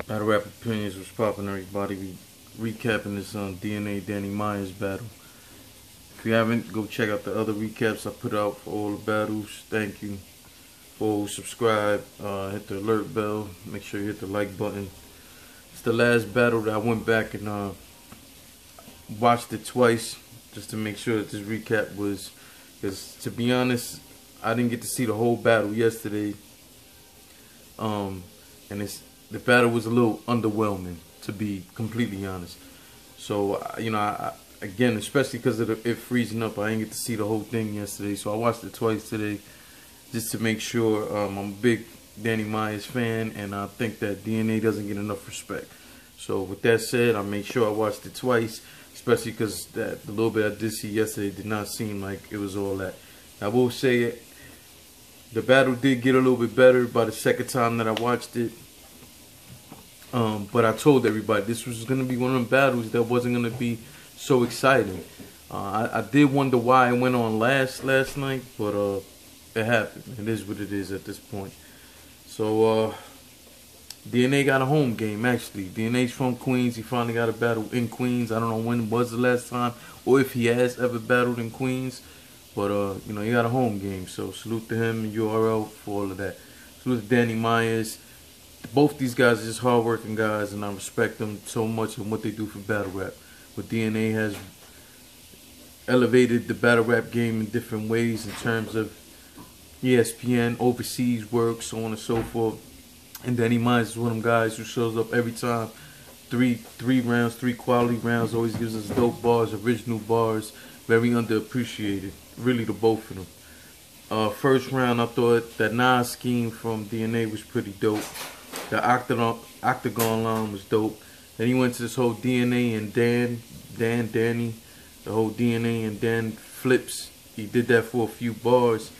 Battle Rap Opinions was popping, everybody. We recapping this DNA Danny Myers battle. If you haven't, go check out the other recaps I put out for all the battles. Thank you. For subscribe, hit the alert bell, make sure you hit the like button. It's the last battle that I went back and watched it twice just to make sure that this recap was, because to be honest, I didn't get to see the whole battle yesterday. And the battle was a little underwhelming, to be completely honest. So again, especially because of it freezing up, I didn't get to see the whole thing yesterday. So I watched it twice today, just to make sure. I'm a big Danny Myers fan, and I think that DNA doesn't get enough respect. So with that said, I made sure I watched it twice, especially because the little bit I did see yesterday did not seem like it was all that. I will say it. The battle did get a little bit better by the second time that I watched it. But I told everybody this was going to be one of them battles that wasn't going to be so exciting. I did wonder why it went on last night, but it happened. It is what it is at this point. So DNA got a home game, actually. DNA's from Queens. He finally got a battle in Queens. I don't know when was the last time, or if he has ever battled in Queens. But, he got a home game. So salute to him and URL for all of that. Salute to Danny Myers. Both these guys are just hard-working guys, and I respect them so much and what they do for battle rap. But DNA has elevated the battle rap game in different ways in terms of ESPN, overseas work, so on and so forth. And Danny Myers is one of them guys who shows up every time. Three rounds, 3 quality rounds, always gives us dope bars, original bars, very underappreciated, really, the both of them. First round, I thought that Nas scheme from DNA was pretty dope. The octagon line was dope. Then he went to this whole DNA and Danny, the whole DNA and Dan flips. He did that for a few bars.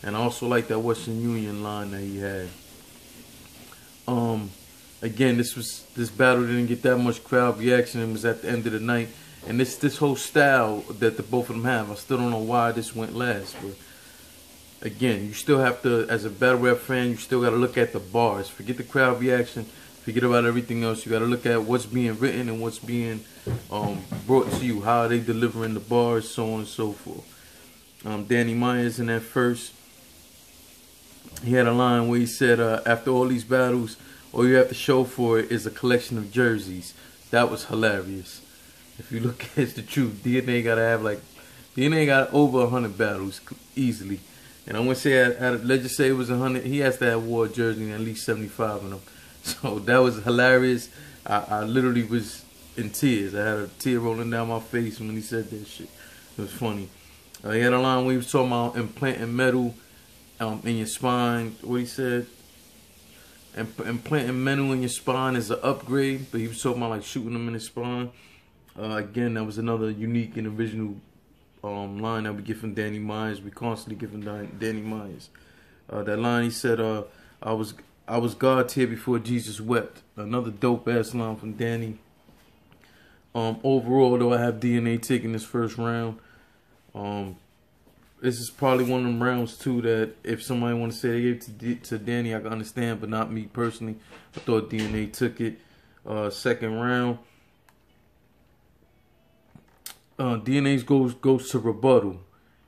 And I also like that Western Union line that he had. Again, this battle didn't get that much crowd reaction. It was at the end of the night. And this whole style that the both of them have, I still don't know why this went last. But again, you still have to, as a battle rap fan, you still got to look at the bars. Forget the crowd reaction. Forget about everything else. You got to look at what's being written and what's being brought to you. How are they delivering the bars, so on and so forth. Danny Myers in that first, he had a line where he said, after all these battles, all you have to show for it is a collection of jerseys. That was hilarious. If you look at the truth, DNA got over 100 battles easily. And I'm going to say, let's just say it was 100. He has to have wore a jersey in at least 75 of them. So that was hilarious. I literally was in tears. I had a tear rolling down my face when he said that shit. It was funny. He had a line where he was talking about implanting metal in your spine. What he said? Implanting metal in your spine is an upgrade. But he was talking about like shooting them in his spine. Again, that was another unique and original line that we get from Danny Myers. We constantly give from Danny Myers. That line, he said, I was God's here before Jesus wept. Another dope ass line from Danny. Overall, though, I have DNA taking this first round. This is probably one of them rounds too that if somebody want to say they gave it to Danny, I can understand, but not me personally. I thought DNA took it. Second round, DNA goes to rebuttal,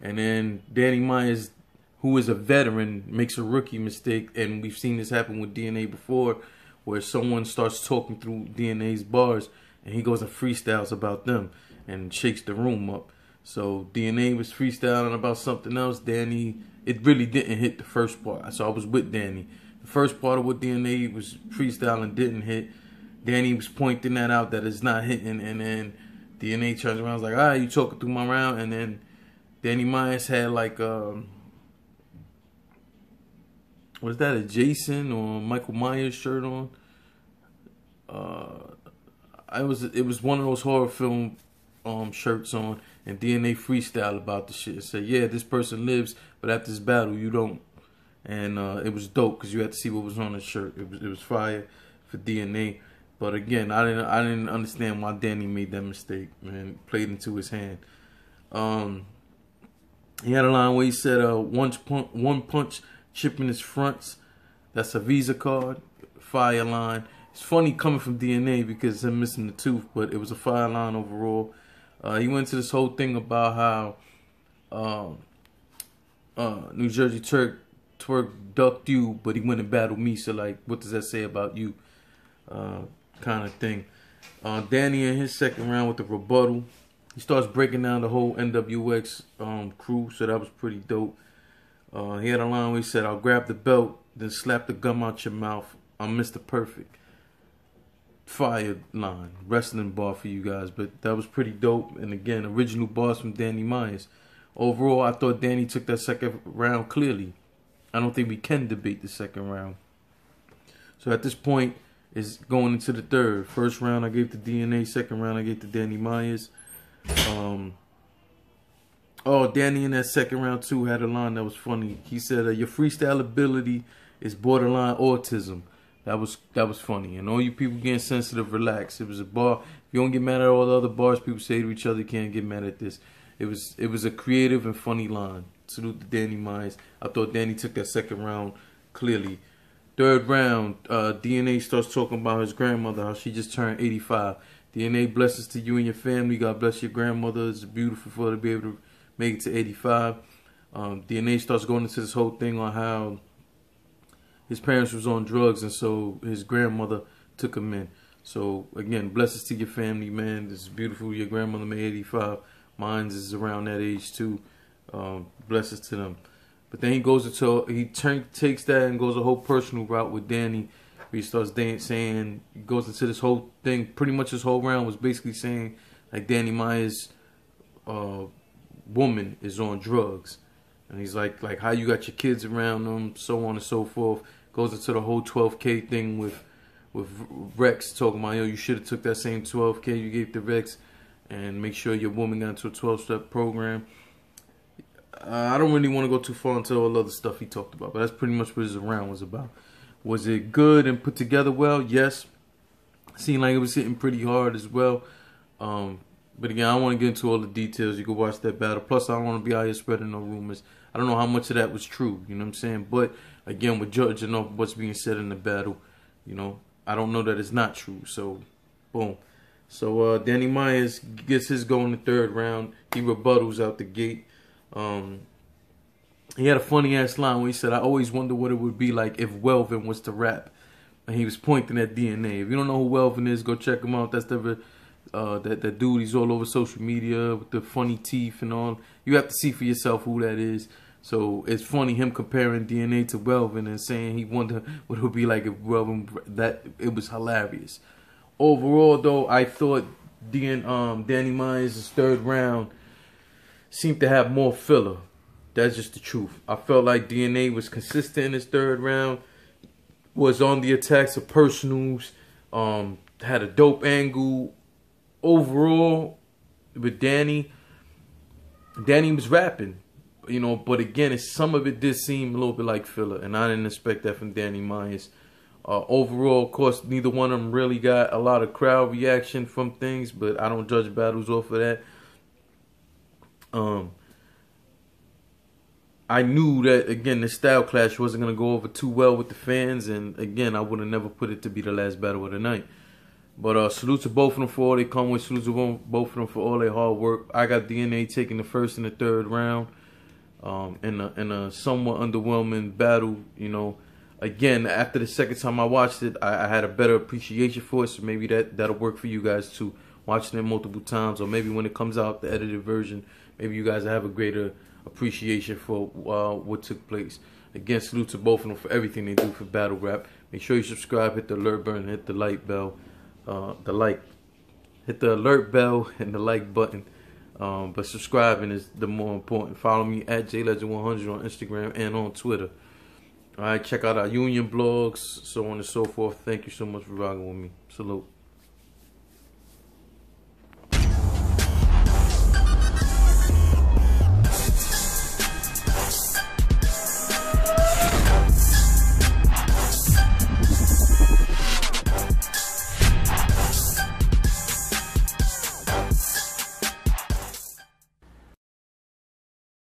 and then Danny Myers, who is a veteran, makes a rookie mistake, and we've seen this happen with DNA before, where someone starts talking through DNA's bars, and he goes and freestyles about them and shakes the room up. So DNA was freestyling about something else. Danny, it really didn't hit the first part. So I was with Danny. The first part of what DNA was freestyling didn't hit. Danny was pointing that out, that it's not hitting, and then DNA turns around and was like, all right, you talking through my round. And then Danny Myers had like, was that a Jason or Michael Myers shirt on? It was one of those horror film shirts on, and DNA freestyle about the shit. It said, yeah, this person lives, but after this battle, you don't. And it was dope because you had to see what was on the shirt. It was fire for DNA. But again, I didn't understand why Danny made that mistake, man. Played into his hand. He had a line where he said, one punch chipping his fronts. That's a Visa card. Fire line. It's funny coming from DNA because him missing the tooth, but it was a fire line overall. He went to this whole thing about how New Jersey Twerk ducked you, but he went and battled me. So like, what does that say about you? Kind of thing. Danny in his second round with the rebuttal, he starts breaking down the whole NWX crew, so that was pretty dope. He had a line where he said, "I'll grab the belt, then slap the gum out your mouth. I'm Mr. Perfect." Fire line, wrestling bar for you guys, but that was pretty dope. And again, original bars from Danny Myers. Overall, I thought Danny took that second round clearly. I don't think we can debate the second round. So at this point, it's going into the third. First round I gave to DNA. Second round I gave to Danny Myers. Oh, Danny in that second round too had a line that was funny. He said, "Your freestyle ability is borderline autism." That was funny. And all you people getting sensitive, relax. It was a bar. If you don't get mad at all the other bars people say to each other, you can't get mad at this. It was a creative and funny line. Salute to Danny Myers. I thought Danny took that second round clearly. Third round, DNA starts talking about his grandmother, how she just turned 85. DNA, blessings to you and your family. God bless your grandmother. It's beautiful for her to be able to make it to 85. DNA starts going into this whole thing on how his parents was on drugs, and so his grandmother took him in. So again, blessings to your family, man. This is beautiful. Your grandmother made 85. Mine's is around that age too. Blessings to them. But then he goes into takes that and goes a whole personal route with Danny. Where he starts saying, he goes into this whole thing. Pretty much this whole round was basically saying like Danny Myers' woman is on drugs. And he's like how you got your kids around them, so on and so forth. Goes into the whole 12K thing with Rex talking about, yo, you should have took that same 12K you gave to Rex and make sure your woman got into a 12-step program. I don't really want to go too far into all other stuff he talked about, but that's pretty much what his round was about. Was it good and put together well? Yes. Seemed like it was hitting pretty hard as well. But again, I don't want to get into all the details. You can watch that battle. Plus, I don't want to be out here spreading no rumors. I don't know how much of that was true. You know what I'm saying? But again, we're judging off what's being said in the battle. You know, I don't know that it's not true. So, boom. So, Danny Myers gets his go in the third round. He rebuttals out the gate. He had a funny ass line where he said, "I always wonder what it would be like if Welvin was to rap." And he was pointing at DNA. If you don't know who Welvin is, go check him out. That's the that dude. He's all over social media with the funny teeth and all. You have to see for yourself who that is. So it's funny him comparing DNA to Welvin and saying he wondered what it would be like if Welvin. That it was hilarious. Overall, though, I thought Danny Myers' third round seemed to have more filler. That's just the truth. I felt like DNA was consistent in his third round. Was on the attacks of personals. Had a dope angle. Overall, with Danny was rapping. You know, but again, some of it did seem a little bit like filler. And I didn't expect that from Danny Myers. Overall, of course, neither one of them really got a lot of crowd reaction from things. But I don't judge battles off of that. I knew that, again, the style clash wasn't going to go over too well with the fans. And, again, I would have never put it to be the last battle of the night. But salute to both of them for all they come with. Salute to both of them for all their hard work. I got DNA taking the first and the third round in a somewhat underwhelming battle. You know, again, after the second time I watched it, I had a better appreciation for it. So maybe that'll work for you guys too. Watching it multiple times, or maybe when it comes out, the edited version, maybe you guys have a greater appreciation for what took place. Again, salute to both of them for everything they do for battle rap. Make sure you subscribe, hit the alert button, hit the like bell, hit the alert bell and the like button. But subscribing is the more important. Follow me at JLegend100 on Instagram and on Twitter. All right, check out our union blogs, so on and so forth. Thank you so much for rocking with me. Salute.